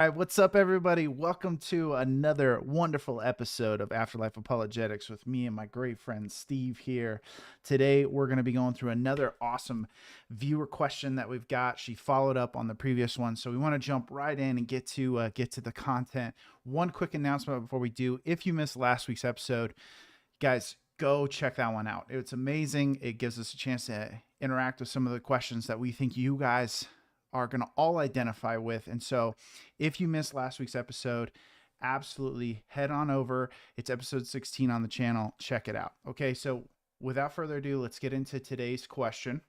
All right, what's up, everybody? Welcome to another wonderful episode of Afterlife Apologetics with me and my great friend Steve here. Today, we're going to be going through another awesome viewer question that we've got. She followed up on the previous one, so we want to jump right in and get to the content. One quick announcement before we do: if you missed last week's episode, guys, go check that one out. It's amazing. It gives us a chance to interact with some of the questions that we think you guys are going to all identify with. And so if you missed last week's episode, absolutely head on over. It's episode 16 on the channel. Check it out. Okay, so without further ado, let's get into today's question.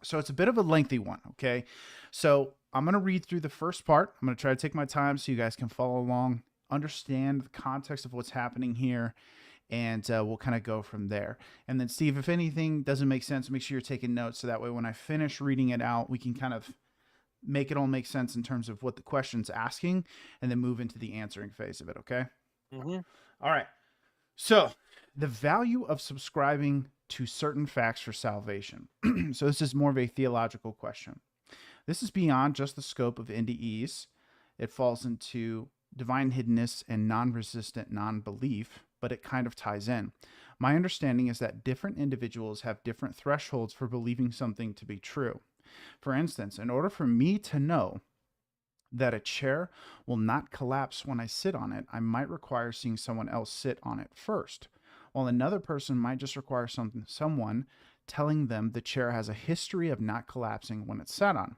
So it's a bit of a lengthy one, okay? So I'm going to read through the first part. I'm going to try to take my time so you guys can follow along, understand the context of what's happening here, and we'll kind of go from there. And then, Steve, if anything doesn't make sense, make sure you're taking notes so that way when I finish reading it out, we can kind of make it all make sense in terms of what the question's asking and then move into the answering phase of it, okay? Mm-hmm. All right. So, the value of subscribing to certain facts for salvation. So, this is more of a theological question. This is beyond just the scope of NDEs. It falls into divine hiddenness and non-resistant non-belief, but it kind of ties in. My understanding is that different individuals have different thresholds for believing something to be true. For instance, in order for me to know that a chair will not collapse when I sit on it, I might require seeing someone else sit on it first, while another person might just require someone telling them the chair has a history of not collapsing when it's sat on.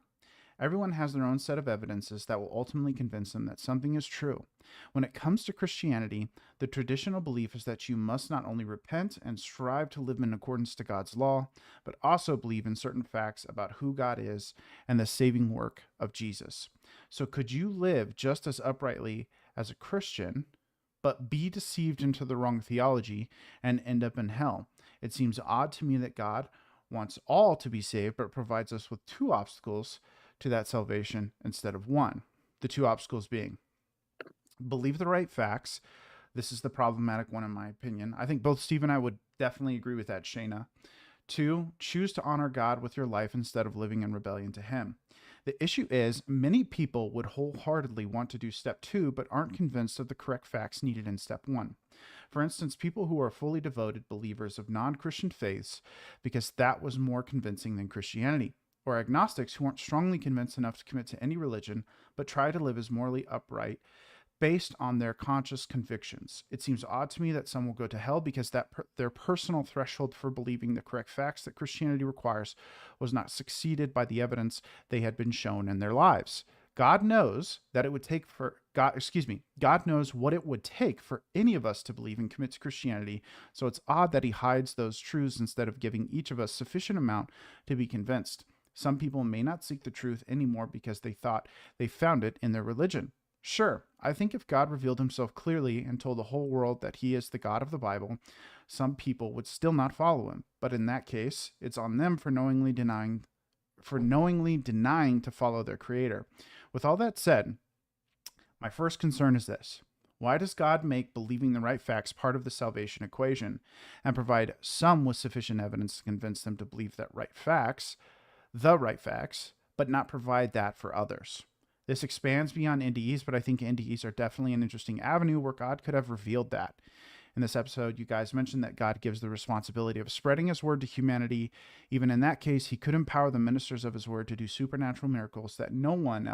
Everyone has their own set of evidences that will ultimately convince them that something is true. When it comes to Christianity, the traditional belief is that you must not only repent and strive to live in accordance to God's law, but also believe in certain facts about who God is and the saving work of Jesus. So could you live just as uprightly as a Christian, but be deceived into the wrong theology and end up in hell? It seems odd to me that God wants all to be saved, but provides us with two obstacles to that salvation instead of one. The two obstacles being believe the right facts. This is the problematic one, in my opinion. I think both Steve and I would definitely agree with that, Shayna. Two, choose to honor God with your life instead of living in rebellion to Him. The issue is, many people would wholeheartedly want to do step two, but aren't convinced of the correct facts needed in step one. For instance, people who are fully devoted believers of non Christian faiths because that was more convincing than Christianity, or agnostics who aren't strongly convinced enough to commit to any religion, but try to live as morally upright based on their conscious convictions. It seems odd to me that some will go to hell because their personal threshold for believing the correct facts that Christianity requires was not succeeded by the evidence they had been shown in their lives. God knows that it would take for God knows what it would take for any of us to believe and commit to Christianity. So it's odd that He hides those truths instead of giving each of us sufficient amount to be convinced. Some people may not seek the truth anymore because they thought they found it in their religion. Sure, I think if God revealed Himself clearly and told the whole world that He is the God of the Bible, some people would still not follow Him. But in that case, it's on them for knowingly denying to follow their Creator. With all that said, my first concern is this: why does God make believing the right facts part of the salvation equation and provide some with sufficient evidence to convince them to believe the right facts, but not provide that for others? This expands beyond NDEs, but I think NDEs are definitely an interesting avenue where God could have revealed that. In this episode, you guys mentioned that God gives the responsibility of spreading His word to humanity. Even in that case, He could empower the ministers of His word to do supernatural miracles that no one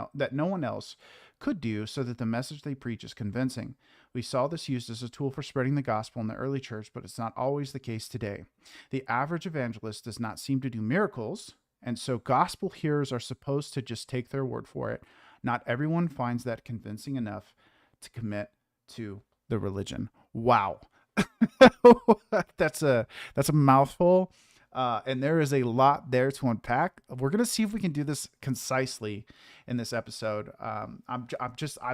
else could do, so that the message they preach is convincing. We saw this used as a tool for spreading the gospel in the early church, but it's not always the case today. The average evangelist does not seem to do miracles, and so gospel hearers are supposed to just take their word for it. Not everyone finds that convincing enough to commit to the religion. Wow. that's a mouthful. And there is a lot there to unpack. We're going to see if we can do this concisely in this episode.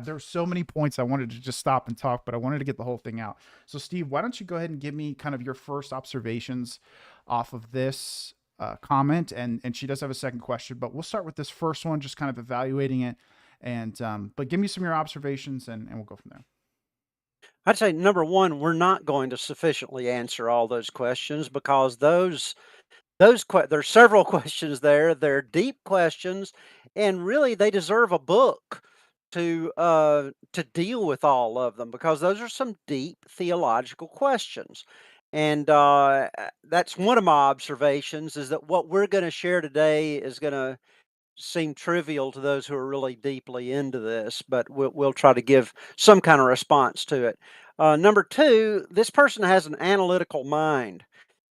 There's so many points I wanted to just stop and talk, but I wanted to get the whole thing out. So Steve, why don't you go ahead and give me kind of your first observations off of this comment, and she does have a second question, but we'll start with this first one, just kind of evaluating it, and but give me some of your observations, and we'll go from there. I'd say number one, we're not going to sufficiently answer all those questions because there's several questions there. They're deep questions, and really they deserve a book to deal with all of them because those are some deep theological questions. And that's one of my observations is that what we're going to share today is going to seem trivial to those who are really deeply into this, but we'll try to give some kind of response to it. Number two, this person has an analytical mind,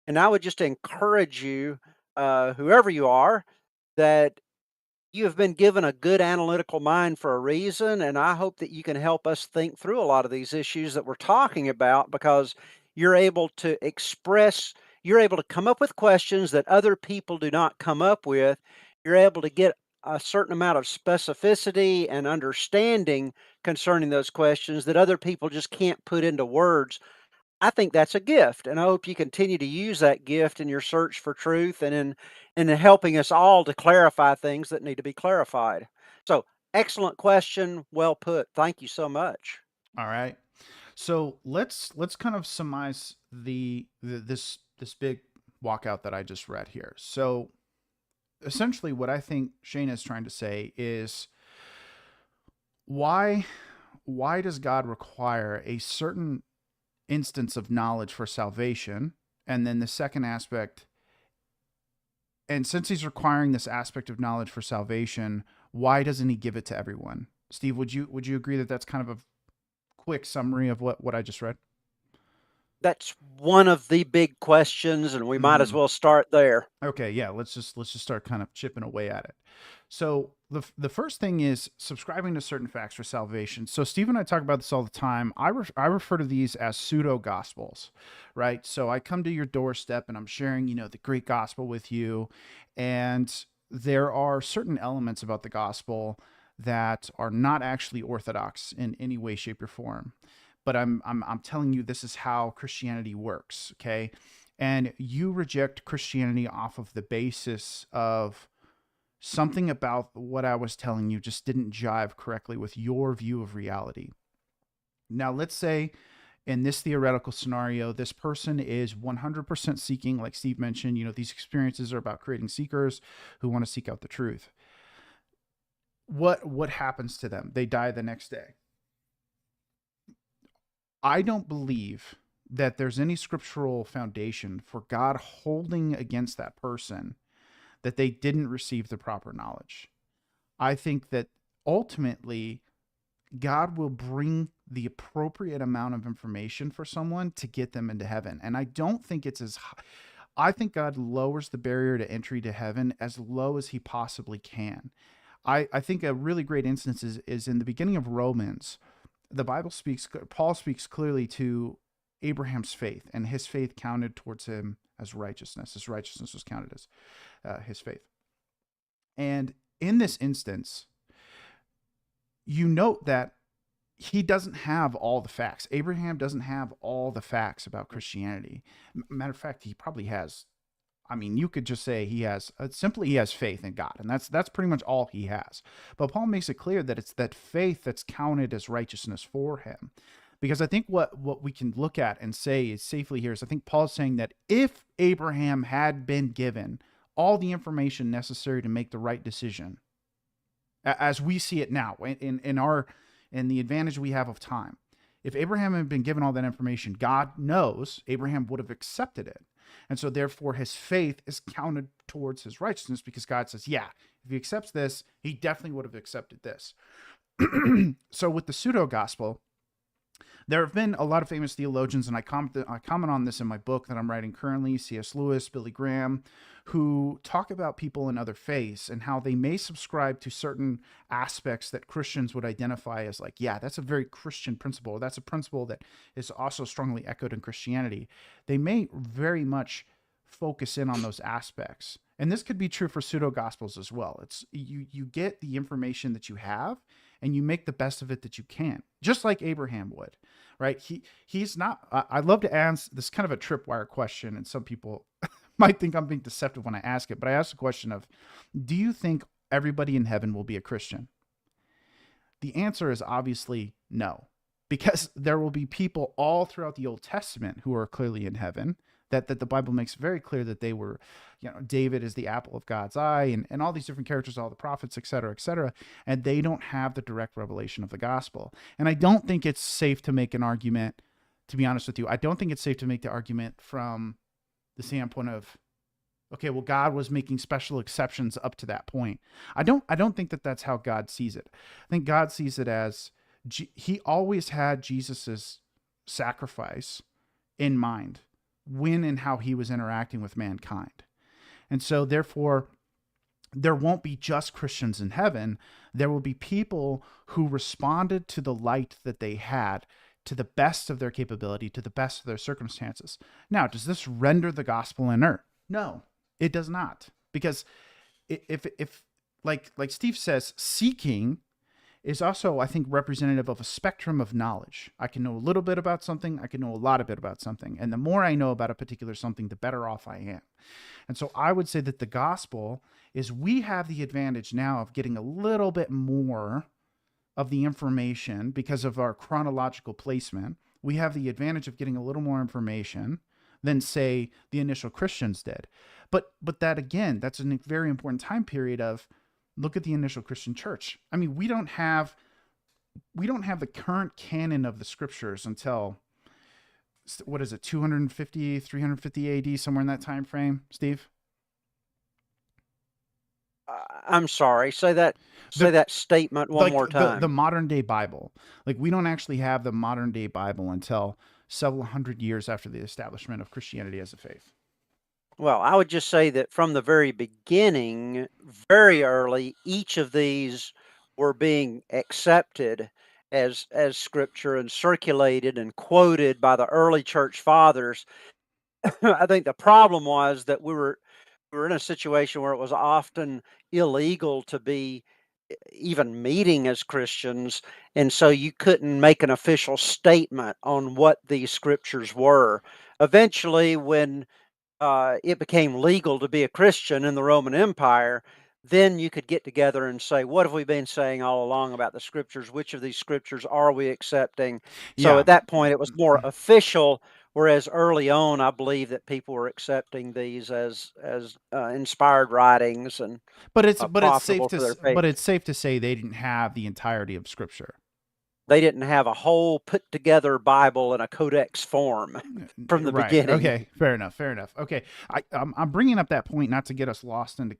and I would just encourage you, whoever you are, that you have been given a good analytical mind for a reason, and I hope that you can help us think through a lot of these issues that we're talking about because you're able to express, you're able to come up with questions that other people do not come up with. You're able to get a certain amount of specificity and understanding concerning those questions that other people just can't put into words. I think that's a gift, and I hope you continue to use that gift in your search for truth and in helping us all to clarify things that need to be clarified. So, excellent question, well put. Thank you so much. All right. So let's kind of surmise this big walkout that I just read here. So essentially, what I think Shane is trying to say is why why does God require a certain instance of knowledge for salvation? And then the second aspect, and since he's requiring this aspect of knowledge for salvation, why doesn't he give it to everyone? Steve, would you agree that that's kind of a quick summary of what I just read? That's one of the big questions, and we might as Mm-hmm. well start there. Okay, yeah, let's just start kind of chipping away at it. So the first thing is subscribing to certain facts for salvation. So Steve and I talk about this all the time. I refer to these as pseudo gospels, right? So I come to your doorstep and I'm sharing, the great gospel with you, and there are certain elements about the gospel that are not actually orthodox in any way, shape, or form. But I'm telling you this is how Christianity works, okay? And you reject Christianity off of the basis of something about what I was telling you just didn't jive correctly with your view of reality. Now, let's say in this theoretical scenario, this person is 100% seeking, like Steve mentioned, these experiences are about creating seekers who want to seek out the truth. What happens to them? They die the next day. I don't believe that there's any scriptural foundation for God holding against that person that they didn't receive the proper knowledge. I think that ultimately God will bring the appropriate amount of information for someone to get them into heaven. And I don't think it's as high. I think God lowers the barrier to entry to heaven as low as he possibly can. I think a really great instance is in the beginning of Romans. The Bible speaks, Paul speaks clearly to Abraham's faith, and his faith counted towards him as righteousness. His righteousness was counted as his faith. And in this instance, you note that he doesn't have all the facts. Abraham doesn't have all the facts about Christianity. Matter of fact, he probably has. I mean, you could just say he has simply he has faith in God, and that's pretty much all he has. But Paul makes it clear that it's that faith that's counted as righteousness for him. Because I think what we can look at and say is safely here is I think Paul's saying that if Abraham had been given all the information necessary to make the right decision, as we see it now, in the advantage we have of time, if Abraham had been given all that information, God knows Abraham would have accepted it. And so therefore his faith is counted towards his righteousness because God says, yeah, if he accepts this, he definitely would have accepted this. So with the pseudo gospel, there have been a lot of famous theologians, and I comment on this in my book that I'm writing currently, C.S. Lewis, Billy Graham, who talk about people in other faiths and how they may subscribe to certain aspects that Christians would identify as like, yeah, that's a very Christian principle. Or that's a principle that is also strongly echoed in Christianity. They may very much focus in on those aspects. And this could be true for pseudo gospels as well. It's you get the information that you have and you make the best of it that you can, just like Abraham would, right? He's not. I love to ask this kind of a tripwire question, and some people might think I'm being deceptive when I ask it, but I ask the question of, do you think everybody in heaven will be a Christian? The answer is obviously no, because there will be people all throughout the Old Testament who are clearly in heaven. that the Bible makes very clear that they were, David is the apple of God's eye, and all these different characters, all the prophets, et cetera, and they don't have the direct revelation of the gospel. And I don't think it's safe to make an argument, to be honest with you, I don't think it's safe to make the argument from the standpoint of, okay, well, God was making special exceptions up to that point. I don't think that that's how God sees it. I think God sees it as he always had Jesus's sacrifice in mind when and how he was interacting with mankind. And so therefore, there won't be just Christians in heaven. There will be people who responded to the light that they had to the best of their capability, to the best of their circumstances. Now, does this render the gospel inert? No, it does not. Because if like Steve says, seeking is also, I think, representative of a spectrum of knowledge. I can know a little bit about something. I can know a lot of bit about something. And the more I know about a particular something, the better off I am. And so I would say that the gospel is, we have the advantage now of getting a little bit more of the information because of our chronological placement. We have the advantage of getting a little more information than, say, the initial Christians did. But that, again, that's a very important time period of, look at the initial Christian church. I mean, we don't have the current canon of the scriptures until, what is it, 250, 350 AD, somewhere in that time frame, Steve? I'm sorry. Say that statement one more time. The modern day Bible. Like, we don't actually have the modern day Bible until several hundred years after the establishment of Christianity as a faith. Well, I would just say that from the very beginning, very early, each of these were being accepted as scripture and circulated and quoted by the early church fathers. I think the problem was that we were in a situation where it was often illegal to be even meeting as Christians, and so you couldn't make an official statement on what these scriptures were. Eventually, when it became legal to be a Christian in the Roman Empire, then you could get together and say, what have we been saying all along about the scriptures? Which of these scriptures are we accepting? So Yeah. at that point, it was more official. Whereas early on, I believe that people were accepting these as inspired writings and But it's profitable for their faith. safe to say they didn't have the entirety of scripture. They didn't have a whole put together Bible in a codex form from the Right. beginning. Okay. Fair enough. Okay. I'm bringing up that point not to get us lost into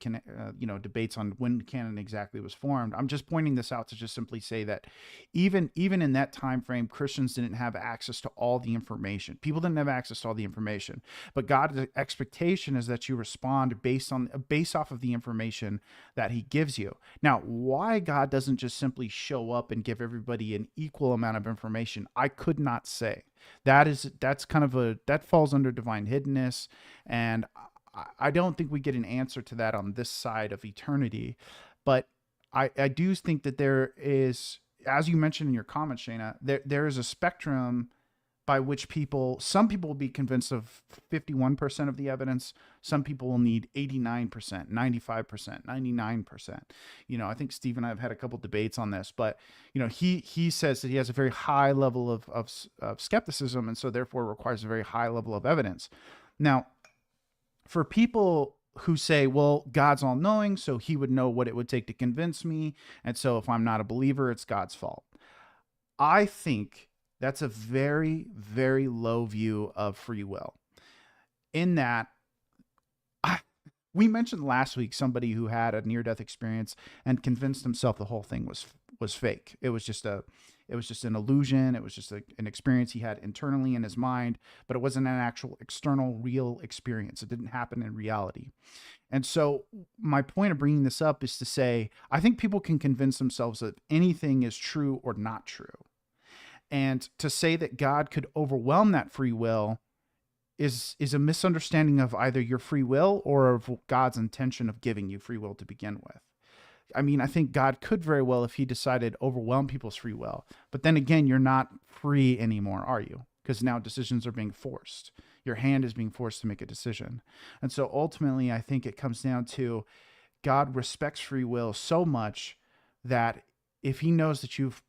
debates on when canon exactly was formed. I'm just pointing this out to just simply say that even in that time frame, Christians didn't have access to all the information. People didn't have access to all the information. But God's expectation is that you respond based off of the information that He gives you. Now, why God doesn't just simply show up and give everybody an equal amount of information, I could not say. That's kind of that falls under divine hiddenness, and I don't think we get an answer to that on this side of eternity. But I do think that there is, as you mentioned in your comments, Shayna, there is a spectrum by which some people will be convinced of 51% of the evidence. Some people will need 89%, 95%, 99%. I think Steve and I have had a couple debates on this, but he says that he has a very high level of skepticism, and so therefore requires a very high level of evidence. Now, for people who say, well, God's all knowing, so He would know what it would take to convince me, and so if I'm not a believer, it's God's fault. I think that's a very, very low view of free will. In that, we mentioned last week somebody who had a near-death experience and convinced himself the whole thing was fake. It was just an illusion. It was just an experience he had internally in his mind, but it wasn't an actual external, real experience. It didn't happen in reality. And so my point of bringing this up is to say, I think people can convince themselves that anything is true or not true. And to say that God could overwhelm that free will is a misunderstanding of either your free will or of God's intention of giving you free will to begin with. I mean, I think God could very well, if He decided, overwhelm people's free will. But then again, you're not free anymore, are you? Because now decisions are being forced. Your hand is being forced to make a decision. And so ultimately, I think it comes down to God respects free will so much that if He knows that you've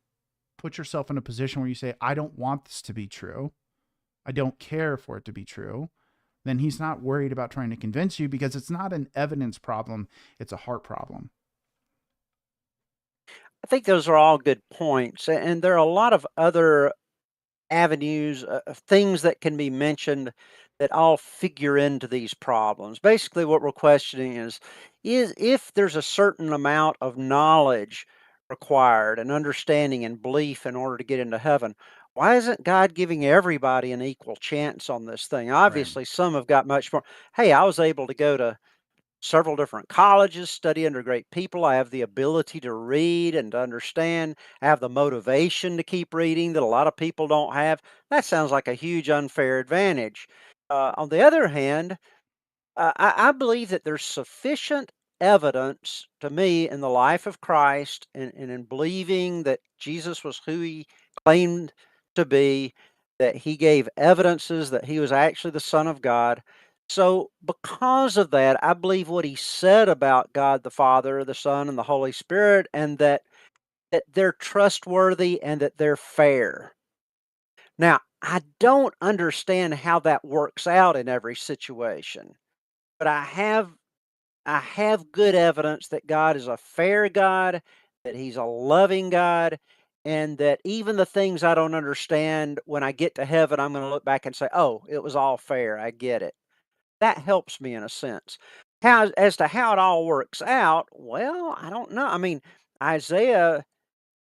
put yourself in a position where you say, I don't want this to be true, I don't care for it to be true, then he's not worried about trying to convince you, because it's not an evidence problem, it's a heart problem. I think those are all good points, and there are a lot of other avenues of things that can be mentioned that all figure into these problems. Basically, what we're questioning is if there's a certain amount of knowledge required and understanding and belief in order to get into heaven, why isn't God giving everybody an equal chance on this thing? Right. Obviously, some have got much more. Hey, I was able to go to several different colleges, study under great people. I have the ability to read and to understand. I have the motivation to keep reading that a lot of people don't have. That sounds like a huge unfair advantage. On the other hand, I believe that there's sufficient evidence to me in the life of Christ and in believing that Jesus was who he claimed to be, that he gave evidences that he was actually the Son of God. So, because of that, I believe what he said about God the Father, the Son, and the Holy Spirit, and that they're trustworthy and that they're fair. Now, I don't understand how that works out in every situation, but I have good evidence that God is a fair God, that he's a loving God, and that even the things I don't understand, when I get to heaven, I'm going to look back and say, "Oh, it was all fair. I get it." That helps me in a sense. How as to how it all works out, well, I don't know. I mean, Isaiah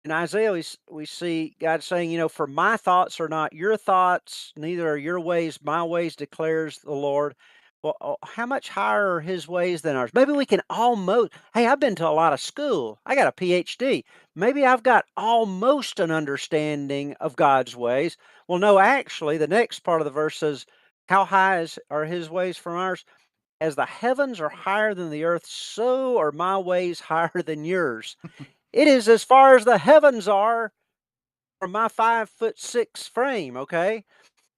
in Isaiah, we see God saying, "For my thoughts are not your thoughts, neither are your ways my ways, declares the Lord." Well, how much higher are his ways than ours? Maybe we can almost, hey, I've been to a lot of school. I got a PhD. Maybe I've got almost an understanding of God's ways. Well, no, actually, the next part of the verse says, "How high are his ways from ours? As the heavens are higher than the earth, so are my ways higher than yours. It is as far as the heavens are from my 5'6" frame." Okay.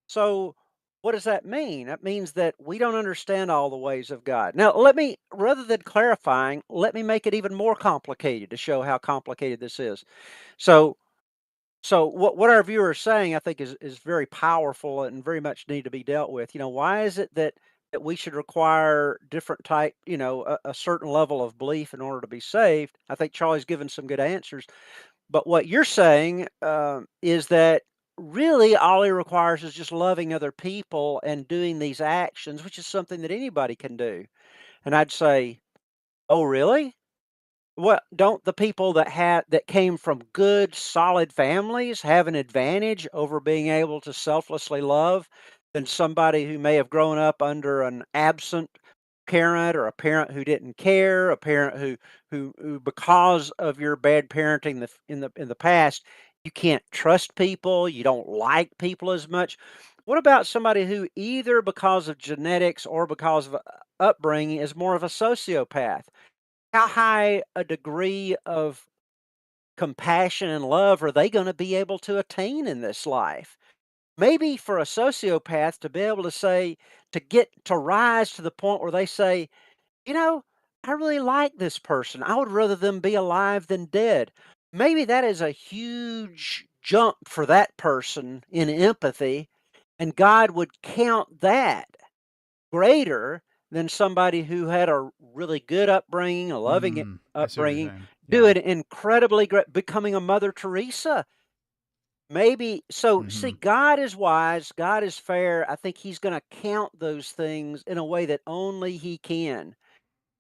So what does that mean? That means that we don't understand all the ways of God. Now, rather than clarifying, let me make it even more complicated to show how complicated this is. So, so what our viewer is saying, I think, is very powerful and very much need to be dealt with. Why is it that we should require different type, a certain level of belief in order to be saved? I think Charlie's given some good answers. But what you're saying is that really all he requires is just loving other people and doing these actions, which is something that anybody can do. And I'd say, oh, really? What don't the people that came from good, solid families have an advantage over being able to selflessly love than somebody who may have grown up under an absent parent, or a parent who didn't care, a parent who because of your bad parenting in the past, you can't trust people, you don't like people as much. What about somebody who either because of genetics or because of upbringing is more of a sociopath? How high a degree of compassion and love are they going to be able to attain in this life? Maybe for a sociopath to be able to say, to get to rise to the point where they say, you know, I really like this person. I would rather them be alive than dead. Maybe that is a huge jump for that person in empathy, and God would count that greater than somebody who had a really good upbringing, a loving I see what you're upbringing, saying. do Yeah. it incredibly great, becoming a Mother Teresa. Maybe so. See, Hmm. God is wise, God is fair. I think He's going to count those things in a way that only He can.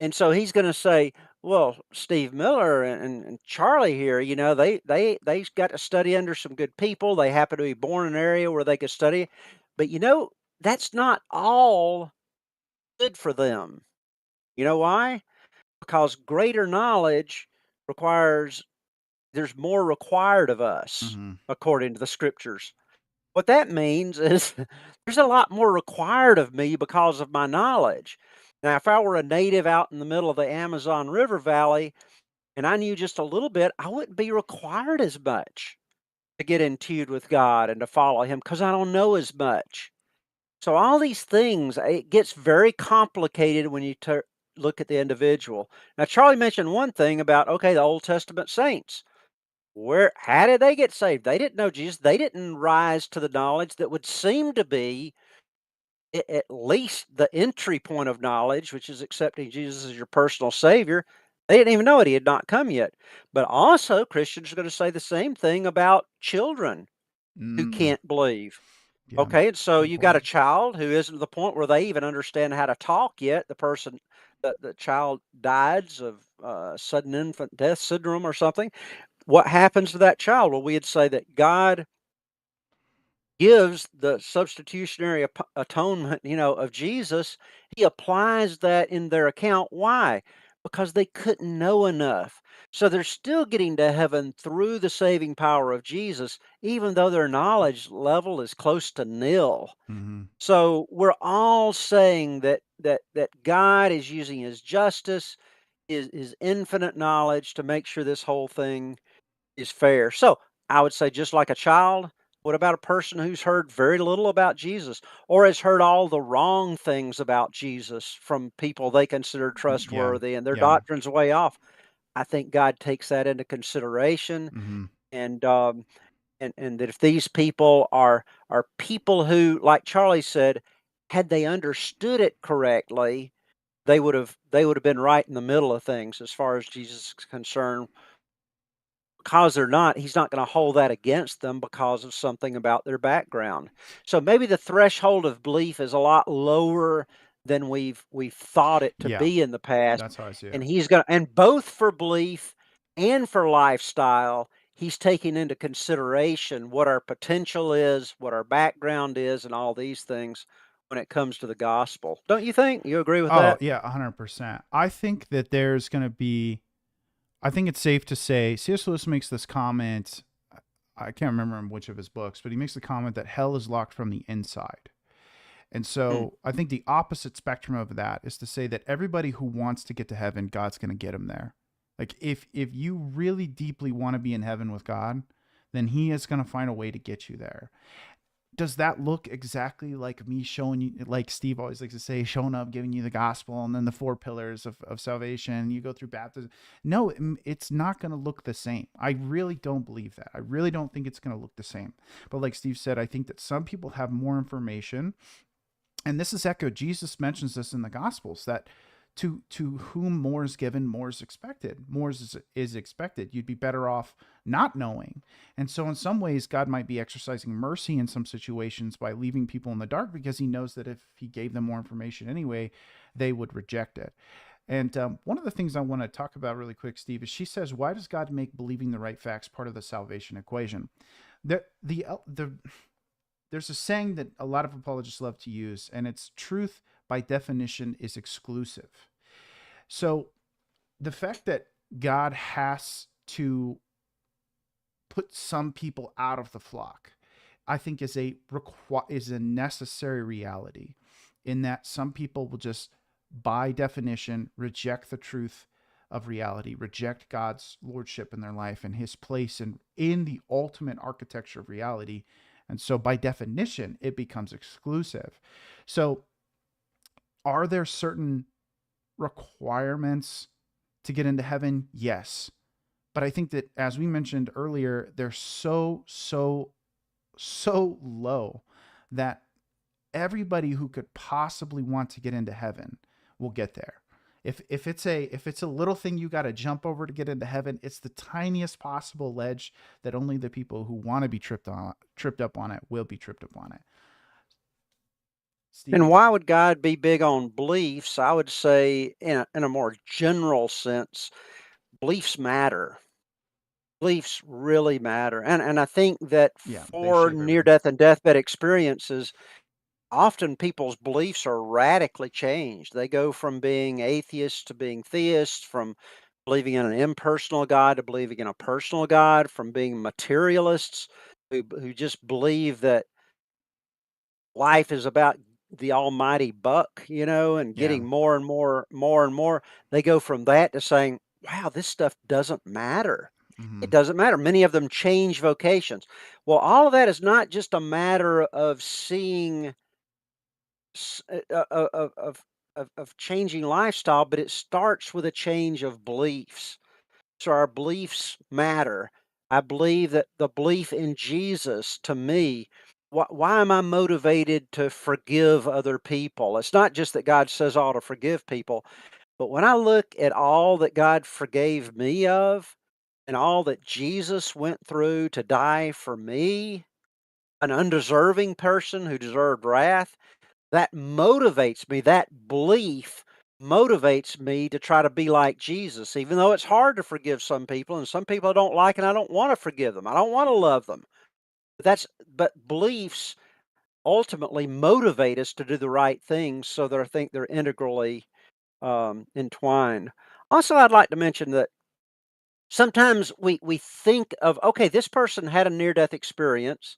And so He's going to say, "Well, Steve Miller and Charlie here, they got to study under some good people. They happen to be born in an area where they could study, but that's not all good for them. You know why? Because greater knowledge requires there's more required of us Hmm. according to the scriptures. What that means is there's a lot more required of me because of my knowledge. Now, if I were a native out in the middle of the Amazon River Valley and I knew just a little bit, I wouldn't be required as much to get in tune with God and to follow Him because I don't know as much. So all these things, it gets very complicated when you look at the individual. Now, Charlie mentioned one thing about, okay, the Old Testament saints. How did they get saved? They didn't know Jesus. They didn't rise to the knowledge that would seem to be at least the entry point of knowledge, which is accepting Jesus as your personal Savior, they didn't even know it. He had not come yet. But also, Christians are going to say the same thing about children who Mm, can't believe. yeah, Okay, and so good you got a point. child who isn't to the point where they even understand how to talk yet. The child dies of sudden infant death syndrome or something. What happens to that child? Well, we'd say that God gives the substitutionary atonement, of Jesus. He applies that in their account. Why? Because they couldn't know enough. So they're still getting to heaven through the saving power of Jesus, even though their knowledge level is close to nil. Hmm. So we're all saying that God is using his justice, his infinite knowledge to make sure this whole thing is fair. So I would say, just like a child, what about a person who's heard very little about Jesus or has heard all the wrong things about Jesus from people they consider Yeah, trustworthy and their yeah. doctrine's way off? I think God takes that into consideration, Hmm. and and that if these people are people who, like Charlie said, had they understood it correctly, they would have been right in the middle of things as far as Jesus is concerned. Because they're not, he's not going to hold that against them because of something about their background. So maybe the threshold of belief is a lot lower than we've thought it to Yeah, be in the past. that's how I see it. And he's going to, and both for belief and for lifestyle, he's taking into consideration what our potential is, what our background is, and all these things when it comes to the gospel. Don't you think? You agree with Oh, that? yeah, 100%. I think that there's going to be, I think it's safe to say, C.S. Lewis makes this comment. I can't remember in which of his books, but he makes the comment that hell is locked from the inside. And Mm. so I think the opposite spectrum of that is to say that everybody who wants to get to heaven, God's going to get them there. Like if you really deeply want to be in heaven with God, then he is going to find a way to get you there. Does that look exactly like me showing you, like Steve always likes to say, showing up, giving you the gospel and then the four pillars of salvation, you go through baptism? No, it's not going to look the same. I really don't believe that. I really don't think it's going to look the same. But like Steve said, I think that some people have more information, and this is echoed. Jesus mentions this in the Gospels, that to whom more is given, more is expected. More is expected. You'd be better off not knowing. And so, in some ways, God might be exercising mercy in some situations by leaving people in the dark, because he knows that if he gave them more information anyway, they would reject it. And one of the things I want to talk about really quick, Steve, is she says, "Why does God make believing the right facts part of the salvation equation?" The there's a saying that a lot of apologists love to use, and it's truth by definition is exclusive. So the fact that God has to put some people out of the flock, I think is a necessary reality, in that some people will just by definition reject the truth of reality, reject God's lordship in their life and his place in the ultimate architecture of reality. And so by definition, it becomes exclusive. So are there certain requirements to get into heaven? Yes. But I think that, as we mentioned earlier, they're so low that everybody who could possibly want to get into heaven will get there. If it's a little thing you got to jump over to get into heaven, it's the tiniest possible ledge that only the people who want to be tripped up on it will be tripped up on it. And Steve? why would God be big on beliefs? I would say, in a more general sense, beliefs matter. Beliefs really matter. And I think that Yeah, they for shape near everything. death and deathbed experiences, often people's beliefs are radically changed. They go from being atheists to being theists, from believing in an impersonal God to believing in a personal God, from being materialists who just believe that life is about the almighty buck, and Yeah. getting more and more, more and more. They go from that to saying, wow, this stuff doesn't matter. Mm-hmm. It doesn't matter. Many of them change vocations. Well, all of that is not just a matter of seeing s- of changing lifestyle, but it starts with a change of beliefs. So our beliefs matter. I believe that the belief in Jesus to me why am I motivated to forgive other people? It's not just that God says I ought to forgive people, but when I look at all that God forgave me of and all that Jesus went through to die for me, an undeserving person who deserved wrath, that motivates me. That belief motivates me to try to be like Jesus, even though it's hard to forgive some people and some people I don't like and I don't want to forgive them. I don't want to love them. But beliefs ultimately motivate us to do the right things so that I think they're integrally entwined. Also, I'd like to mention that sometimes we think of, okay, this person had a near death experience,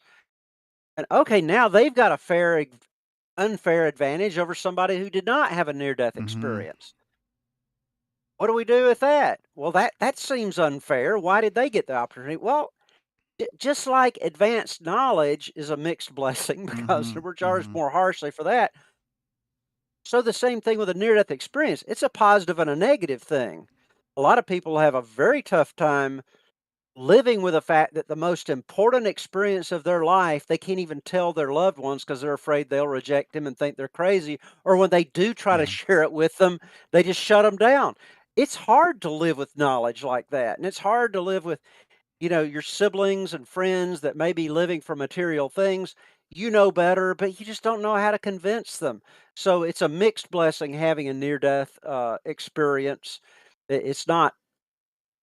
and okay, now they've got a unfair advantage over somebody who did not have a near death Mm-hmm. experience. What do we do with that? Well, that seems unfair. Why did they get the opportunity? Well, just like advanced knowledge is a mixed blessing because Mm-hmm. we're charged Mm-hmm. more harshly for that. So the same thing with a near death experience. It's a positive and a negative thing. A lot of people have a very tough time living with the fact that the most important experience of their life, they can't even tell their loved ones because they're afraid they'll reject them and think they're crazy. Or when they do try to Yeah. share it with them, they just shut them down. It's hard to live with knowledge like that. And it's hard to live with, your siblings and friends that may be living for material things. You know better, but you just don't know how to convince them. So it's a mixed blessing having a near death experience. It's not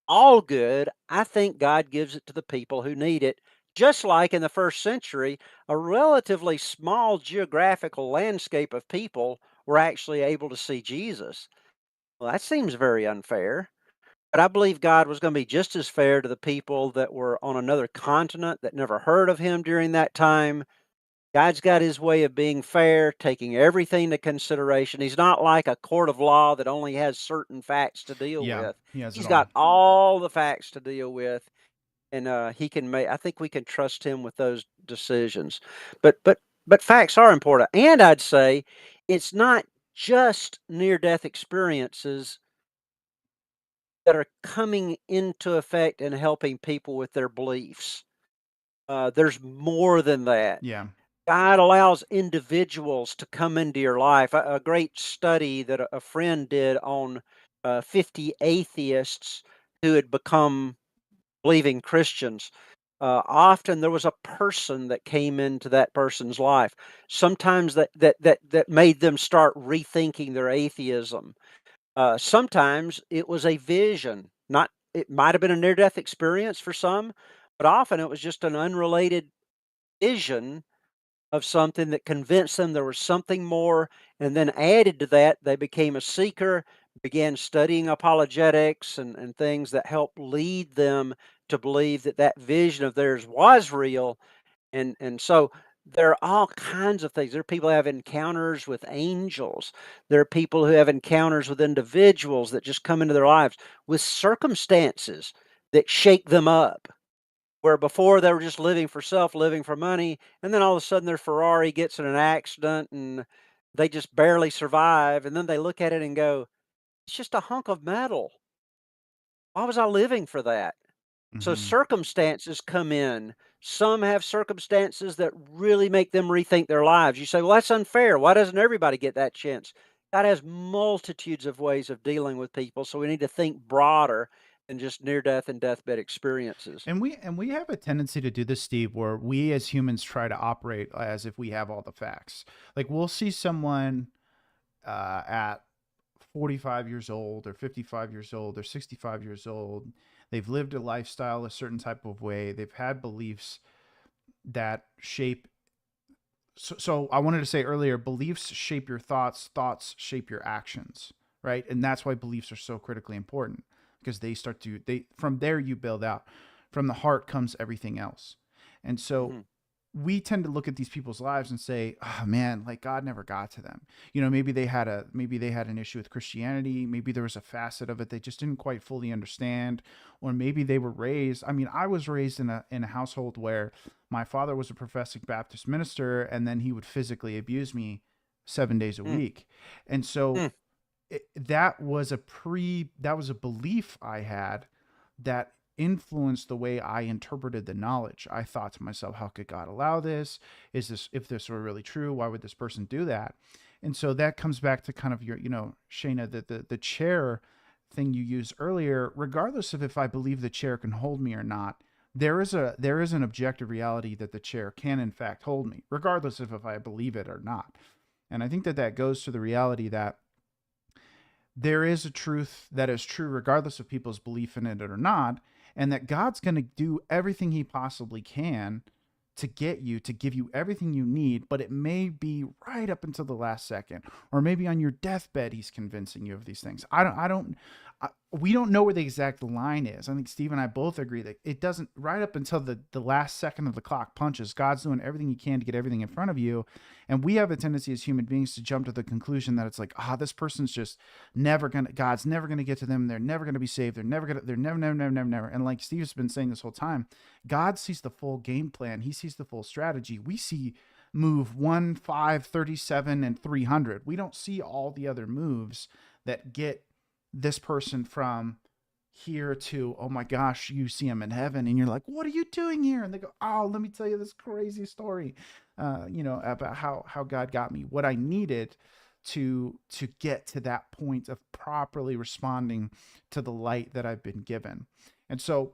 all good. I think God gives it to the people who need it. Just like in the first century, a relatively small geographical landscape of people were actually able to see Jesus. Well, that seems very unfair. But I believe God was going to be just as fair to the people that were on another continent that never heard of him during that time. God's got his way of being fair, taking everything into consideration. He's not like a court of law that only has certain facts to deal Yeah. with. He has it He's all. got all the facts to deal with, and he can make. I think we can trust him with those decisions. But facts are important, and I'd say it's not just near-death experiences that are coming into effect and helping people with their beliefs. There's more than that. Yeah. God allows individuals to come into your life. A great study that a friend did on 50 atheists who had become believing Christians. Often there was a person that came into that person's life. Sometimes that made them start rethinking their atheism. Sometimes it was a vision. Not It might have been a near death experience for some, but often it was just an unrelated vision of something that convinced them there was something more, and then added to that, they became a seeker, began studying apologetics and things that helped lead them to believe that that vision of theirs was real, and so there are all kinds of things. There are people who have encounters with angels. There are people who have encounters with individuals that just come into their lives with circumstances that shake them up. Where before they were just living for self, living for money, and then all of a sudden their Ferrari gets in an accident and they just barely survive. And then they look at it and go, it's just a hunk of metal. Why was I living for that? So Mm-hmm. circumstances come in. Some have circumstances that really make them rethink their lives. You say, well, that's unfair. Why doesn't everybody get that chance? God has multitudes of ways of dealing with people, so we need to think broader than just near death and deathbed experiences. And we have a tendency to do this, Steve, where we as humans try to operate as if we have all the facts. Like we'll see someone at 45 years old or 55 years old or 65 years old. They've lived a lifestyle a certain type of way. They've had beliefs that shape. So I wanted to say earlier, beliefs shape your thoughts, thoughts shape your actions, right? And that's why beliefs are so critically important because they from there you build out. From the heart comes everything else. And so Hmm. we tend to look at these people's lives and say, "Oh man, like God never got to them." Maybe they had an issue with Christianity, maybe there was a facet of it they just didn't quite fully understand, or maybe they were raised. I mean, I was raised in a household where my father was a professing Baptist minister and then he would physically abuse me 7 days a Hmm. week. And so Hmm. that was a belief I had that influenced the way I interpreted the knowledge. I thought to myself, how could God allow this? If this were really true, why would this person do that? And so that comes back to kind of your, Shayna, the chair thing you used earlier. Regardless of if I believe the chair can hold me or not, there is an objective reality that the chair can in fact hold me, regardless of if I believe it or not. And I think that goes to the reality that there is a truth that is true regardless of people's belief in it or not, and that God's going to do everything he possibly can to get you, to give you everything you need, but it may be right up until the last second, or maybe on your deathbed he's convincing you of these things. We don't know where the exact line is. I think Steve and I both agree that it doesn't, right up until the last second of the clock punches, God's doing everything he can to get everything in front of you. And we have a tendency as human beings to jump to the conclusion that it's like, this person's just God's never going to get to them. They're never going to be saved. They're never. And like Steve's been saying this whole time, God sees the full game plan. He sees the full strategy. We see move 1, 5, 37, and 300. We don't see all the other moves that get this person from here to, oh my gosh, you see him in heaven, and you're like, what are you doing here? And they go, oh, let me tell you this crazy story, about how God got me, what I needed to get to that point of properly responding to the light that I've been given. And so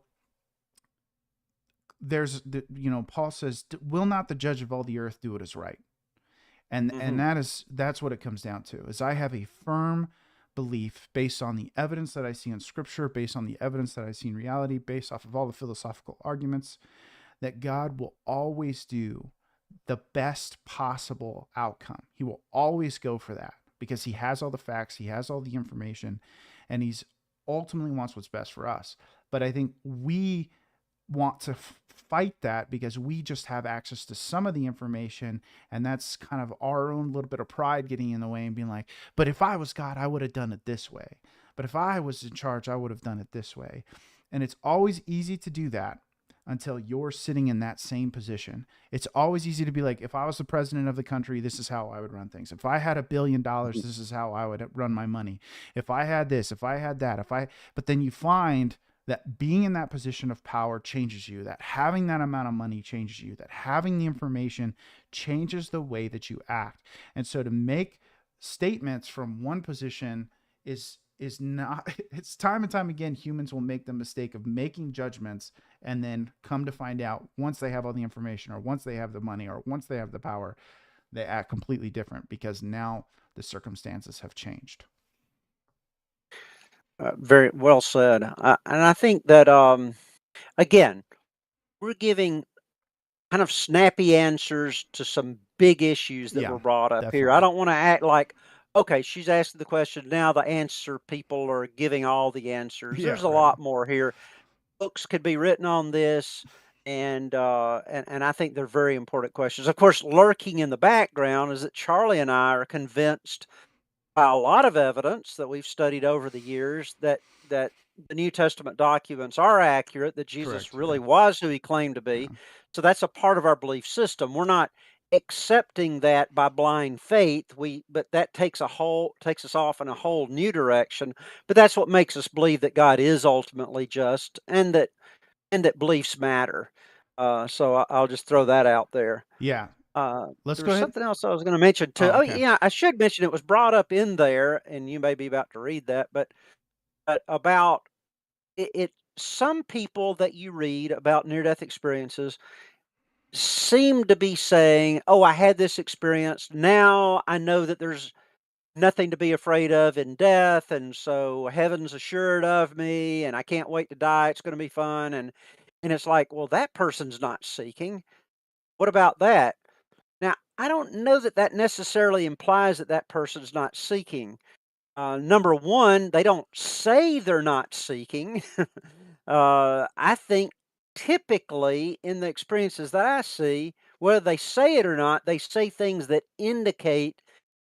there's Paul says, will not the judge of all the earth do what is right? And that's what it comes down to, is I have a firm belief based on the evidence that I see in scripture, based on the evidence that I see in reality, based off of all the philosophical arguments, that God will always do the best possible outcome. He will always go for that because he has all the facts, he has all the information, and he's ultimately wants what's best for us. But I think we want to fight that because we just have access to some of the information, and that's kind of our own little bit of pride getting in the way and being like, but if I was God, I would have done it this way. But if I was in charge, I would have done it this way. And it's always easy to do that until you're sitting in that same position. It's always easy to be like, if I was the president of the country, this is how I would run things. If I had $1 billion, this is how I would run my money. If I had this, if I had that, but then you find that being in that position of power changes you, that having that amount of money changes you, that having the information changes the way that you act. And so to make statements from one position is not, it's time and time again, humans will make the mistake of making judgments and then come to find out once they have all the information, or once they have the money, or once they have the power, they act completely different because now the circumstances have changed. Very well said. And I think that, again, we're giving kind of snappy answers to some big issues that were brought up here. I don't want to act like, okay, she's asking the question, now the answer people are giving all the answers. There's a lot more here. Books could be written on this, and I think they're very important questions. Of course, lurking in the background is that Charlie and I are convinced by a lot of evidence that we've studied over the years that the New Testament documents are accurate, that Jesus really was who he claimed to be. So that's a part of our belief system. We're not accepting that by blind faith. But that takes us off in a whole new direction. But that's what makes us believe that God is ultimately just, and that beliefs matter. So I'll just throw that out there. Yeah. Let's There go was ahead. something else I was going to mention too. Oh, okay. Yeah, I should mention it was brought up in there, and you may be about to read that, but about it. Some people that you read about near-death experiences seem to be saying, "Oh, I had this experience. Now I know that there's nothing to be afraid of in death, and so heaven's assured of me, and I can't wait to die. It's going to be fun." And it's like, well, that person's not seeking. What about that? Now, I don't know that that necessarily implies that that person's not seeking. Number one, they don't say they're not seeking. I think typically in the experiences that I see, whether they say it or not, they say things that indicate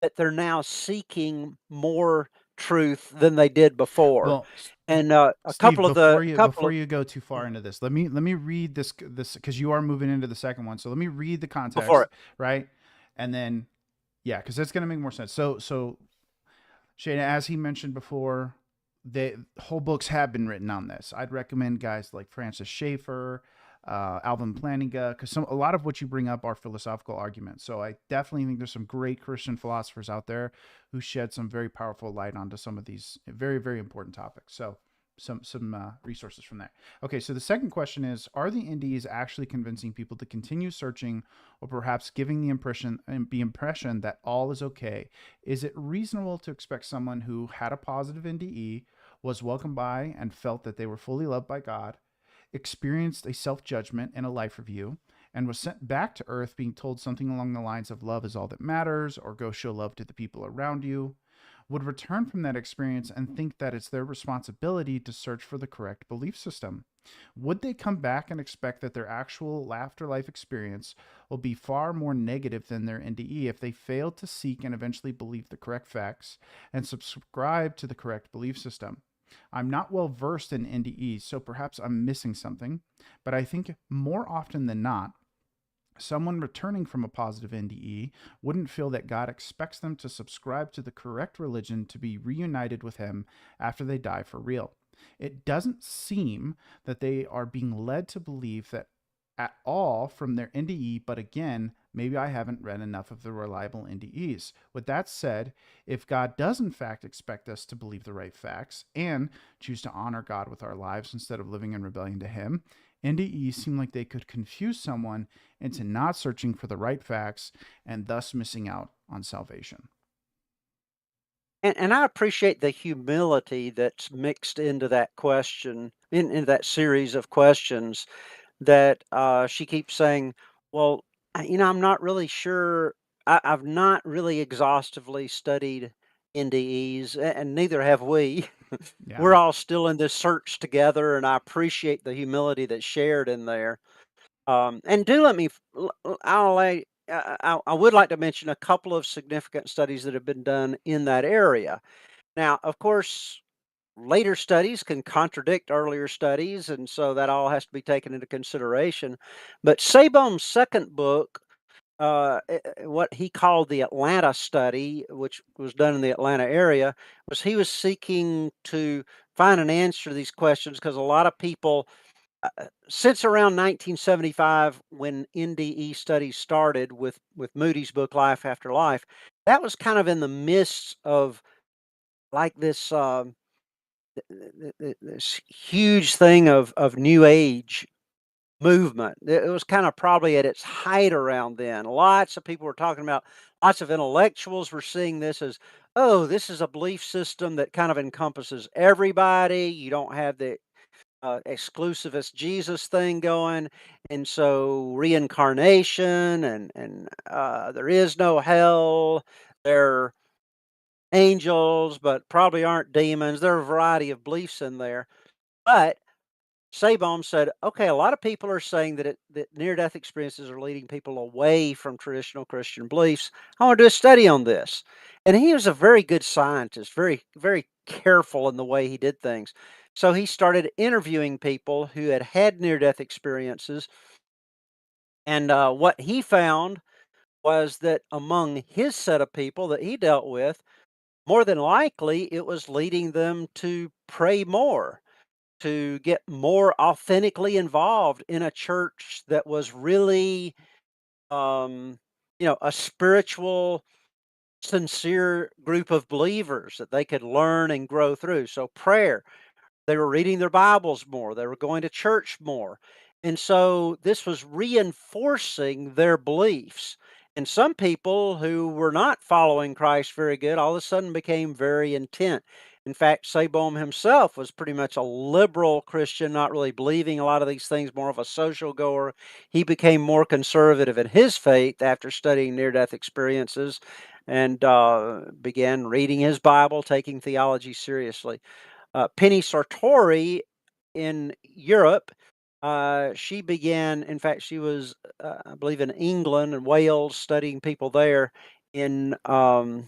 that they're now seeking more truth than they did before. Well, And a Steve, couple of the before you go too far into this, let me read this because you are moving into the second one. So let me read the context, before it. right? And then because that's going to make more sense. So Shayna, as he mentioned before, whole books have been written on this. I'd recommend guys like Francis Schaeffer, Alvin Plantinga, because a lot of what you bring up are philosophical arguments. So I definitely think there's some great Christian philosophers out there who shed some very powerful light onto some of these very, very important topics. So some resources from there. Okay, so the second question is: are the NDEs actually convincing people to continue searching, or perhaps giving the impression that all is okay? Is it reasonable to expect someone who had a positive NDE, was welcomed by and felt that they were fully loved by God, experienced a self judgment and a life review, and was sent back to Earth being told something along the lines of love is all that matters, or go show love to the people around you, would return from that experience and think that it's their responsibility to search for the correct belief system? Would they come back and expect that their actual afterlife experience will be far more negative than their NDE if they fail to seek and eventually believe the correct facts and subscribe to the correct belief system? I'm not well versed in NDEs, so perhaps I'm missing something, but I think more often than not, someone returning from a positive NDE wouldn't feel that God expects them to subscribe to the correct religion to be reunited with Him after they die for real. It doesn't seem that they are being led to believe that at all from their NDE, but again, maybe I haven't read enough of the reliable NDEs. With that said, if God does in fact expect us to believe the right facts and choose to honor God with our lives instead of living in rebellion to Him, NDEs seem like they could confuse someone into not searching for the right facts and thus missing out on salvation. And I appreciate the humility that's mixed into that question, into that series of questions that she keeps saying, well, I'm not really sure. I've not really exhaustively studied NDEs, and neither have we. Yeah. We're all still in this search together, and I appreciate the humility that's shared in there. And do let me, I'll lay, I would like to mention a couple of significant studies that have been done in that area. Now, of course, later studies can contradict earlier studies, and so that all has to be taken into consideration. But Sabom's second book, what he called the Atlanta study, which was done in the Atlanta area, was he was seeking to find an answer to these questions because a lot of people, since around 1975, when NDE studies started with Moody's book Life After Life, that was kind of in the midst of like this. This huge thing of new age movement. It was kind of probably at its height around then. Lots of people were talking about, lots of intellectuals were seeing this as, oh, this is a belief system that kind of encompasses everybody. You don't have the exclusivist Jesus thing going, and so reincarnation and there is no hell. There angels, but probably aren't demons. There are a variety of beliefs in there. But Sabom said, okay, a lot of people are saying that near-death experiences are leading people away from traditional Christian beliefs. I want to do a study on this. And he was a very good scientist, very, very careful in the way he did things. So he started interviewing people who had had near-death experiences. And what he found was that among his set of people that he dealt with, more than likely, it was leading them to pray more, to get more authentically involved in a church that was really, um, a spiritual, sincere group of believers that they could learn and grow through. So, prayer, they were reading their Bibles more, they were going to church more. And so this was reinforcing their beliefs. And some people who were not following Christ very good all of a sudden became very intent. In fact, Sabom himself was pretty much a liberal Christian, not really believing a lot of these things, more of a social goer. He became more conservative in his faith after studying near death experiences and began reading his Bible, taking theology seriously. Penny Sartori in Europe, she began, in fact, she was, I believe, in England and Wales studying people there in uh,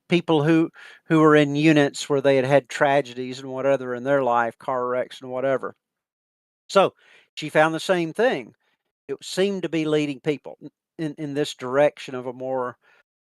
people who were in units where they had had tragedies and whatever in their life, car wrecks and whatever. So she found the same thing. It seemed to be leading people in this direction of a more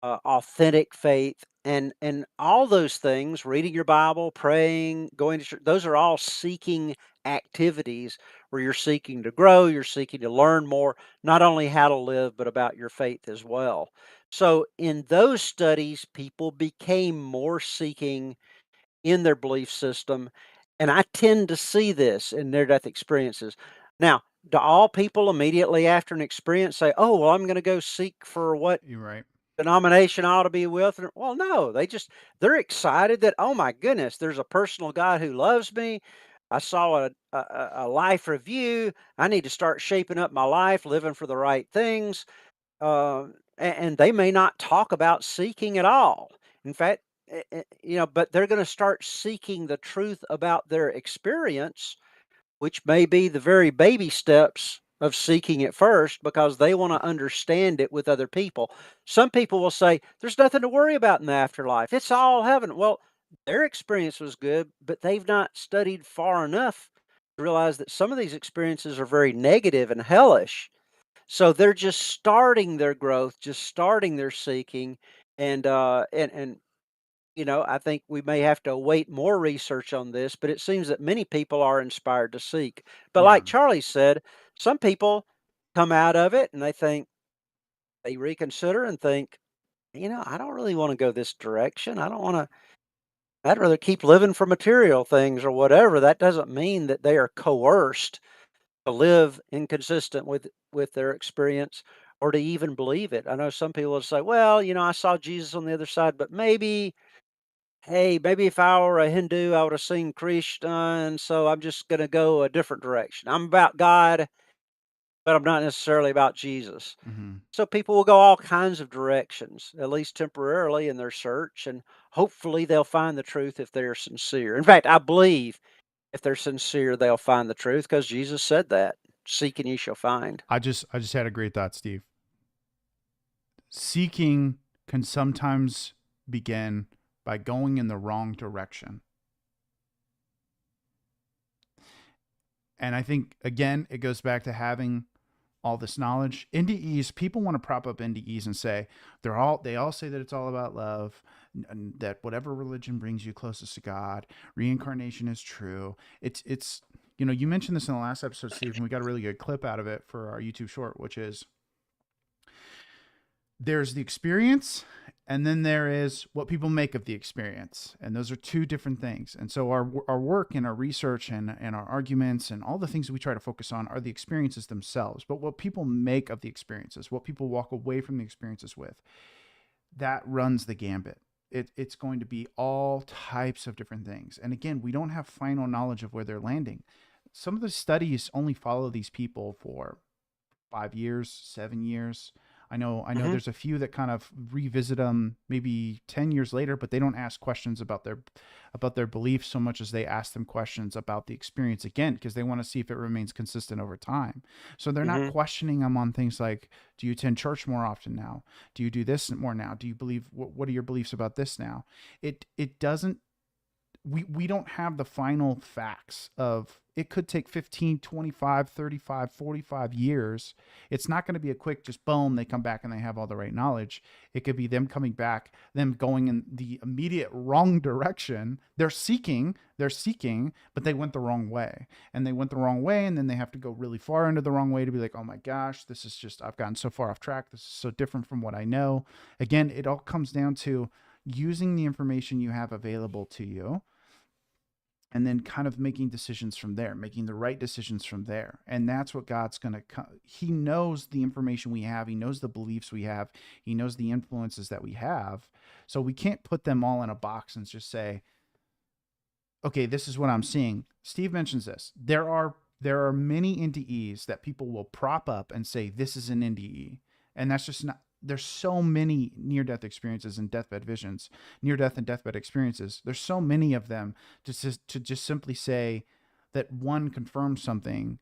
authentic faith And all those things, reading your Bible, praying, going to church, those are all seeking activities where you're seeking to grow, you're seeking to learn more, not only how to live, but about your faith as well. So in those studies, people became more seeking in their belief system. And I tend to see this in near death experiences. Now, do all people immediately after an experience say, "Oh, well, I'm going to go seek for what You're right. denomination I ought to be with?" Well, no, they're excited that, oh my goodness, there's a personal God who loves me. I saw a life review. I need to start shaping up my life, living for the right things. And they may not talk about seeking at all. In fact, but they're going to start seeking the truth about their experience, which may be the very baby steps of seeking it first because they want to understand it with other people. Some people will say, "There's nothing to worry about in the afterlife. It's all heaven." Well, their experience was good, but they've not studied far enough to realize that some of these experiences are very negative and hellish. So they're just starting their growth, just starting their seeking, and I think we may have to await more research on this, but it seems that many people are inspired to seek. But Yeah. like Charlie said, some people come out of it and they reconsider and think, I don't really want to go this direction. I don't want to, I'd rather keep living for material things or whatever. That doesn't mean that they are coerced to live inconsistent with their experience or to even believe it. I know some people will say, "Well, I saw Jesus on the other side, but maybe, hey, maybe if I were a Hindu, I would have seen Krishna, and so I'm just going to go a different direction. I'm about God, but I'm not necessarily about Jesus." Hmm. So people will go all kinds of directions, at least temporarily in their search, and hopefully they'll find the truth if they're sincere. In fact, I believe if they're sincere, they'll find the truth because Jesus said that. Seek and ye shall find. I just had a great thought, Steve. Seeking can sometimes begin by going in the wrong direction. And I think again, it goes back to having all this knowledge. NDEs, people want to prop up NDEs and say they all say that it's all about love, and that whatever religion brings you closest to God, reincarnation is true. It's you mentioned this in the last episode, Steve, and we got a really good clip out of it for our YouTube short, which is there's the experience and then there is what people make of the experience, and those are two different things. And so our work and our research and our arguments and all the things that we try to focus on are the experiences themselves, but what people make of the experiences, what people walk away from the experiences with, that runs the gambit. It's going to be all types of different things, and again, we don't have final knowledge of where they're landing. Some of the studies only follow these people for 5 years, 7 years. I know Hmm. there's a few that kind of revisit them maybe 10 years later, but they don't ask questions about their beliefs so much as they ask them questions about the experience again, because they want to see if it remains consistent over time. So they're not Hmm. questioning them on things like, do you attend church more often now? Do you do this more now? Do you believe, what are your beliefs about this now? It doesn't, we don't have the final facts of, it could take 15, 25, 35, 45 years. It's not going to be a quick just boom, they come back and they have all the right knowledge. It could be them coming back, them going in the immediate wrong direction. They're seeking, but they went the wrong way. And they went the wrong way, and then they have to go really far into the wrong way to be like, oh my gosh, this is just, I've gotten so far off track. This is so different from what I know. Again, it all comes down to using the information you have available to you, and then kind of making decisions from there, making the right decisions from there. And that's what God's going to, he knows the information we have. He knows the beliefs we have. He knows the influences that we have. So we can't put them all in a box and just say, okay, this is what I'm seeing. Steve mentions this. There are many NDEs that people will prop up and say, this is an NDE. And that's just not, there's so many near-death experiences and deathbed visions, near-death and deathbed experiences. There's so many of them to just simply say that one confirms something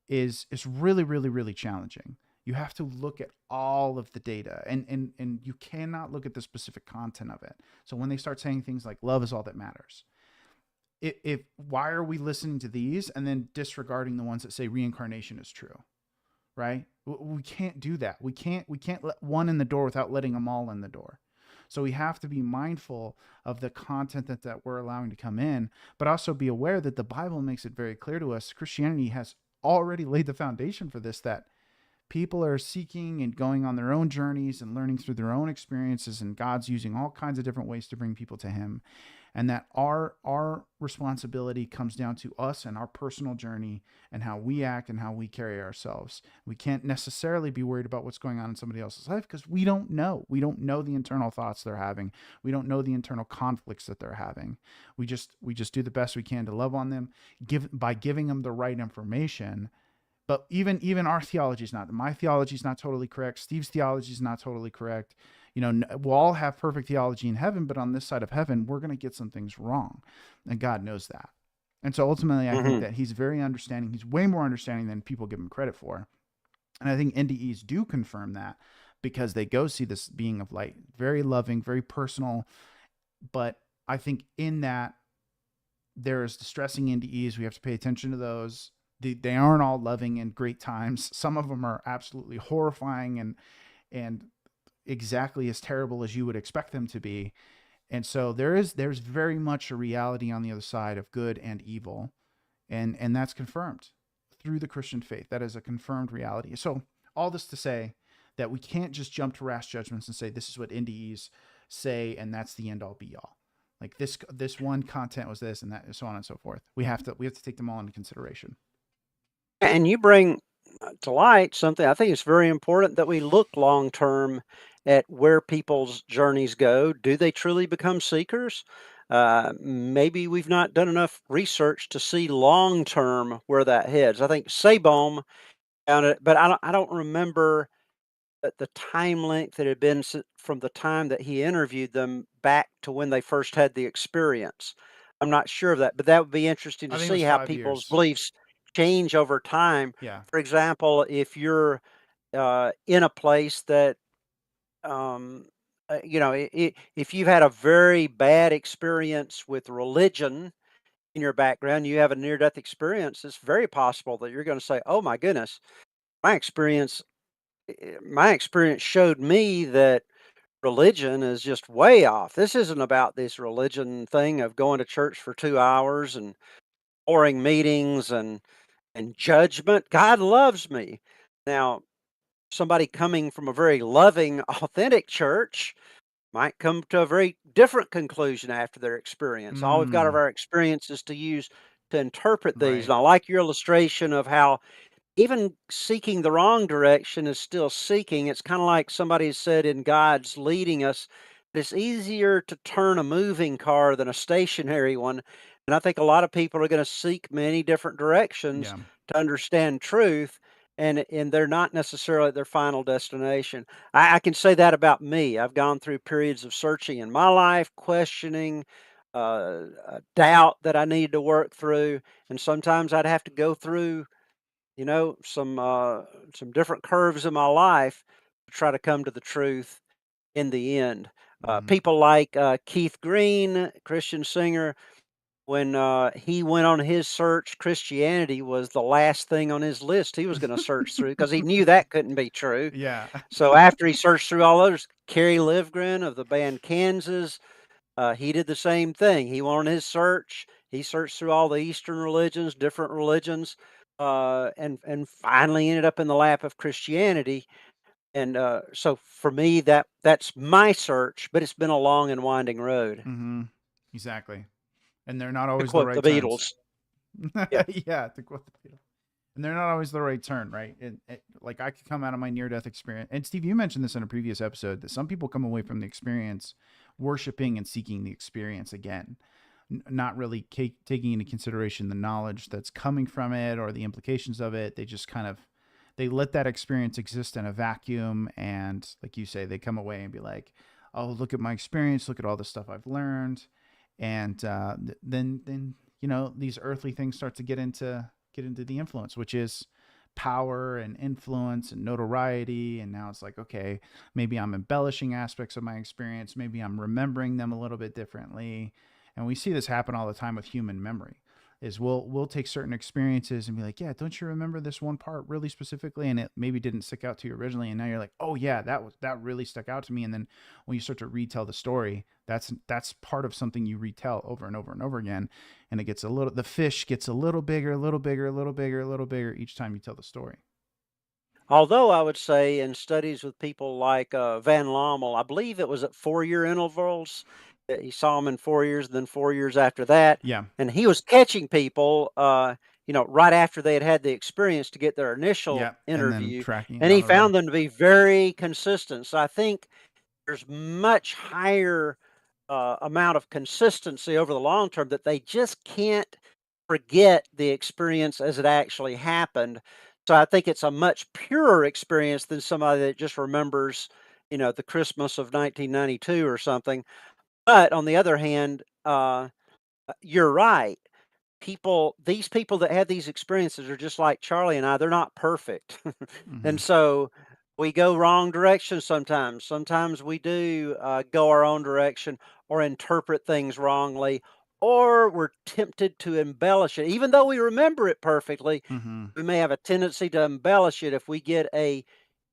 is really, really, really challenging. You have to look at all of the data, and you cannot look at the specific content of it. So when they start saying things like love is all that matters, if why are we listening to these and then disregarding the ones that say reincarnation is true? Right? We can't do that. We can't let one in the door without letting them all in the door. So we have to be mindful of the content that we're allowing to come in, but also be aware that the Bible makes it very clear to us. Christianity has already laid the foundation for this, that people are seeking and going on their own journeys and learning through their own experiences, and God's using all kinds of different ways to bring people to him. And that our responsibility comes down to us and our personal journey and how we act and how we carry ourselves. We can't necessarily be worried about what's going on in somebody else's life because we don't know. We don't know the internal thoughts they're having. We don't know the internal conflicts that they're having. We just do the best we can to love on them, by giving them the right information. But even our theology is not. My theology is not totally correct. Steve's theology is not totally correct. We'll all have perfect theology in heaven, but on this side of heaven, we're going to get some things wrong, and God knows that. And so ultimately, I think that he's very understanding. He's way more understanding than people give him credit for. And I think NDEs do confirm that, because they go see this being of light, very loving, very personal. But I think in that, there's distressing NDEs. We have to pay attention to those. They aren't all loving and great times. Some of them are absolutely horrifying and exactly as terrible as you would expect them to be. And so there's very much a reality on the other side of good and evil. And that's confirmed through the Christian faith. That is a confirmed reality. So all this to say that we can't just jump to rash judgments and say, this is what NDEs say, and that's the end all be all. Like this one content was this and that, so on and so forth. We have to take them all into consideration. And you bring to light something I think it's very important, that we look long term at where people's journeys go. Do they truly become seekers? Maybe we've not done enough research to see long term where that heads. I think Sabom found it, but I don't remember the time length that had been from the time that he interviewed them back to when they first had the experience. I'm not sure of that, but that would be interesting I to think it see was how 5 people's years. beliefs change over time. Yeah. For example, if you're in a place that, um, if you've had a very bad experience with religion in your background, you have a near death experience, it's very possible that you're going to say, oh my goodness, my experience, my experience showed me that religion is just way off. This isn't about this religion thing of going to church for 2 hours and boring meetings and judgment. God loves me. Now, somebody coming from a very loving, authentic church might come to a very different conclusion after their experience. All we've got of Mm, our experiences to use to interpret these. right. And I like your illustration of how even seeking the wrong direction is still seeking. It's kind of like somebody said, in God's leading us, it's easier to turn a moving car than a stationary one. And I think a lot of people are going to seek many different directions Yeah. to understand truth. And they're not necessarily at their final destination. I can say that about me. I've gone through periods of searching in my life, questioning, doubt that I needed to work through. And sometimes I'd have to go through, some different curves in my life to try to come to the truth in the end. Hmm. People like Keith Green, Christian singer, when he went on his search, Christianity was the last thing on his list he was going to search through, because he knew that couldn't be true. Yeah. So after he searched through all others, Kerry Livgren of the band Kansas, he did the same thing. He went on his search. He searched through all the Eastern religions, different religions, and finally ended up in the lap of Christianity. And so for me, that's my search, but it's been a long and winding road. Hmm. Exactly. And they're not To always the quote the right turns. Beatles. Yeah. Yeah, to quote the Beatles. And they're not always the right turn, right? Like I could come out of my near death experience. And Steve, you mentioned this in a previous episode, that some people come away from the experience worshiping and seeking the experience again, not really taking into consideration the knowledge that's coming from it or the implications of it. They just kind of they let that experience exist in a vacuum, and like you say, they come away and be like, "Oh, look at my experience. Look at all the stuff I've learned." And then these earthly things start to get into the influence, which is power and influence and notoriety. And now it's like, okay, maybe I'm embellishing aspects of my experience. Maybe I'm remembering them a little bit differently. And we see this happen all the time with human memory. is we'll take certain experiences and be like, yeah, don't you remember this one part really specifically, and it maybe didn't stick out to you originally, and now you're like, oh yeah, that really stuck out to me. And then when you start to retell the story, that's part of something you retell over and over and over again, and it gets the fish gets a little bigger, a little bigger, a little bigger, a little bigger each time you tell the story. Although I would say in studies with people like Van Lommel, I believe it was at 4-year intervals. That he saw them in 4 years, and then 4 years after that, Yeah, and he was catching people, right after they had had the experience to get their initial yeah, and then interview, tracking and down he the road. found them to be very consistent. So I think there's much higher amount of consistency over the long term that they just can't forget the experience as it actually happened. So I think it's a much purer experience than somebody that just remembers, the Christmas of 1992 or something. But on the other hand, you're right. These people that have these experiences are just like Charlie and I. They're not perfect, Hmm. and so we go wrong directions sometimes. Sometimes we do go our own direction or interpret things wrongly, or we're tempted to embellish it, even though we remember it perfectly. Hmm. We may have a tendency to embellish it. If we get a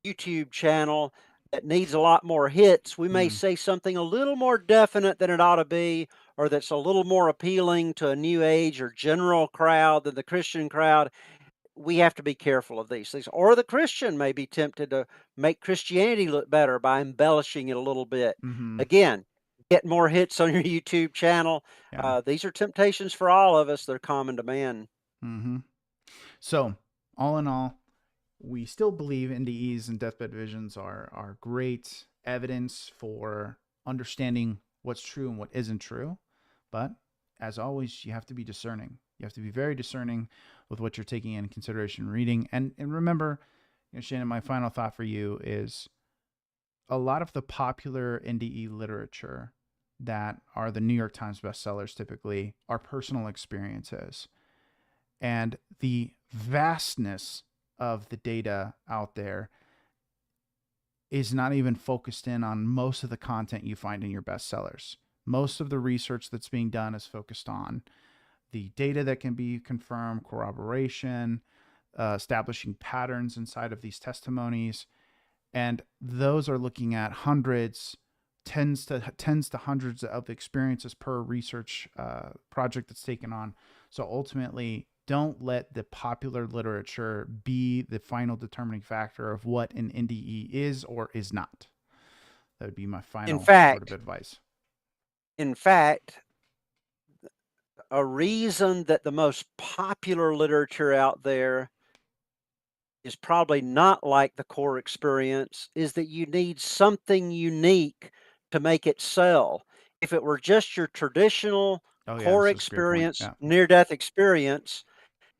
YouTube channel that needs a lot more hits, we may Mm. say something a little more definite than it ought to be, or that's a little more appealing to a new age or general crowd than the Christian crowd. We have to be careful of these things. Or the Christian may be tempted to make Christianity look better by embellishing it a little bit. Hmm. Again, get more hits on your YouTube channel. Yeah. These are temptations for all of us. They're common to man. Hmm. So, all in all, we still believe NDEs and deathbed visions are great evidence for understanding what's true and what isn't true. But as always, you have to be discerning. You have to be very discerning with what you're taking in consideration reading. And remember, Shannon, my final thought for you is a lot of the popular NDE literature that are the New York Times bestsellers typically are personal experiences. And the vastness of the data out there is not even focused in on most of the content you find in your bestsellers. Most of the research that's being done is focused on the data that can be confirmed, corroboration, establishing patterns inside of these testimonies, and those are looking at tens to hundreds of experiences per research project that's taken on. So ultimately, don't let the popular literature be the final determining factor of what an NDE is or is not. That would be my In final word of fact, advice. in fact, a reason that the most popular literature out there is probably not like the core experience is that you need something unique to make it sell. If it were just your traditional Oh yeah, core this is a great point. experience, Yeah, near death experience,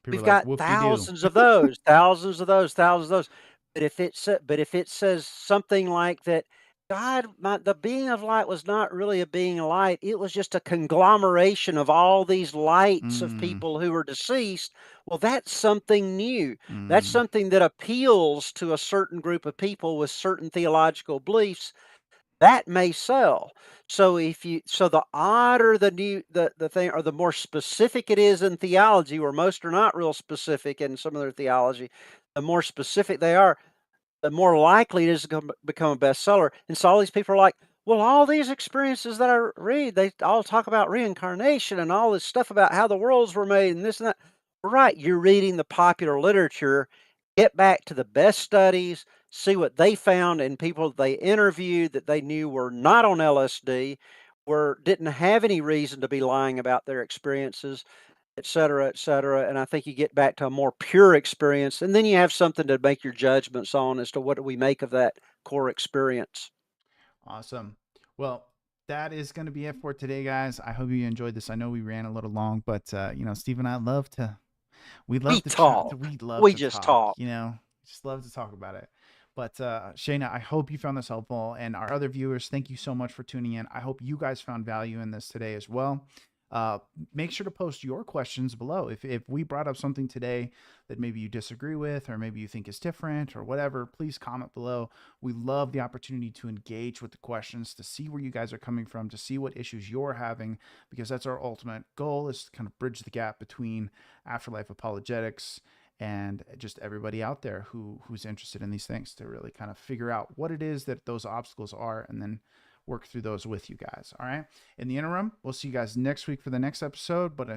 people we've are like got whoop de doo. thousands of those, thousands of those, thousands of those. But if it says something like that, the being of light was not really a being of light. It was just a conglomeration of all these lights of Mm, people who were deceased. Well, that's something new. That's mm, something that appeals to a certain group of people with certain theological beliefs that may sell. So the odder the thing, or the more specific it is in theology, where most are not real specific in some of their theology, the more specific they are, the more likely it is to become a bestseller. And so all these people are like, well, all these experiences that I read, they all talk about reincarnation and all this stuff about how the worlds were made and this and that. Right, you're reading the popular literature. Get back to the best studies, see what they found in people they interviewed that they knew were not on LSD, didn't have any reason to be lying about their experiences, et cetera, et cetera. And I think you get back to a more pure experience, and then you have something to make your judgments on as to what do we make of that core experience. awesome. Well, that is going to be it for today, guys. I hope you enjoyed this. I know we ran a little long, but Steve and I love to we We love to chat. talk. We love We to just talk. talk. Just love to talk about it. But Shayna, I hope you found this helpful, and our other viewers, thank you so much for tuning in. I hope you guys found value in this today as well. make sure to post your questions below. If we brought up something today that maybe you disagree with, or maybe you think is different or whatever, please comment below. We love the opportunity to engage with the questions, to see where you guys are coming from, to see what issues you're having, because that's our ultimate goal, is to kind of bridge the gap between afterlife apologetics and just everybody out there who's interested in these things, to really kind of figure out what it is that those obstacles are, and then work through those with you guys. All right. In the interim, we'll see you guys next week for the next episode. But